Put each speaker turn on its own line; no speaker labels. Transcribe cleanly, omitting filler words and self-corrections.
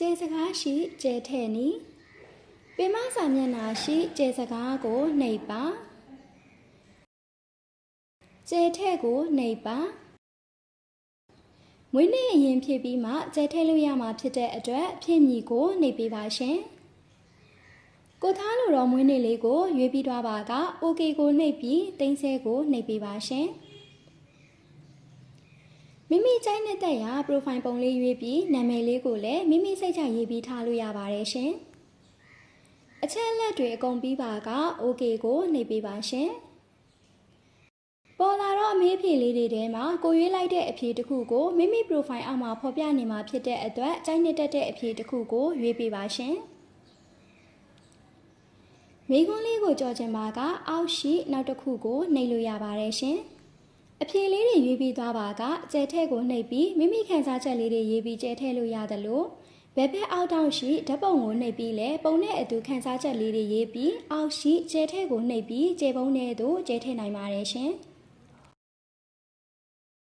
ကျေစကားရှိကျေထဲနီပင်မစာမျက်နှာရှိကျေစကားကိုနှိပ်ပါကျေထဲကိုနှိပ်ပါမွေးနေ့အရင်ဖြစ်ပြီးမှကျေထဲလို့ရမှာဖြစ်တဲ့အတွက်ဖြစ်မည်ကိုနှိပ်ပေးပါရှင်ကိုသားလိုတော့မွေးနေ့လေးကိုရွေးပြီးသွားပါက OK ကိုနှိပ်ပြီးသိန်းဆဲကိုနှိပ်ပေးပါရှင်မိမိကြိုက်တဲ့ရာ profile ပုံလေးရွေးပြီးနာမည်လေးကိုလည်းမိမိစိတ်ချရေးပြီးထားလို့ရပါတယ်ရှင်အချက်အလက်တွေအကုန်ပြီးပါက OK ကိုနှိပ်ပေးပါရှင်ပေါ်လာတော့အမေးအဖြေလေးတွေထဲမှာကိုရွေးလိုက်တဲ့အဖြေတစ်ခုကိုမိမိ profile အောက်မှာဖော်ပြနေမှာဖြစ်တဲ့အတွက်ကြိုက်နှစ်တက်တဲ့အဖြေတစ်ခုကိုရွေးပေးပါရှင်မိခွန်းလေးကိုကြော်ချင်ပါကအောက်ရှိနောက်တစ်ခုကိုနှိပ်လို့ရပါတယ်ရှင်အဖြေလေးတွေရွေးပြီးသွားပါကကျဲထဲကိုနှိပ်ပြီးမိမိခန်းစားချက်လေးတွေရေးပြီးကျဲထဲလို့ရတယ်လို့ဘယ်ဘက်အောက်တောင်ရှိဓာတ်ပုံကိုနှိပ်ပြီးလဲပုံနဲ့အတူခန်းစားချက်လေးတွေရေးပြီးအောက်ရှိကျဲထဲကိုနှိပ်ပြီးကျဲပုံနဲ့တို့ကျဲထဲနိုင်ပါတယ်ရှင်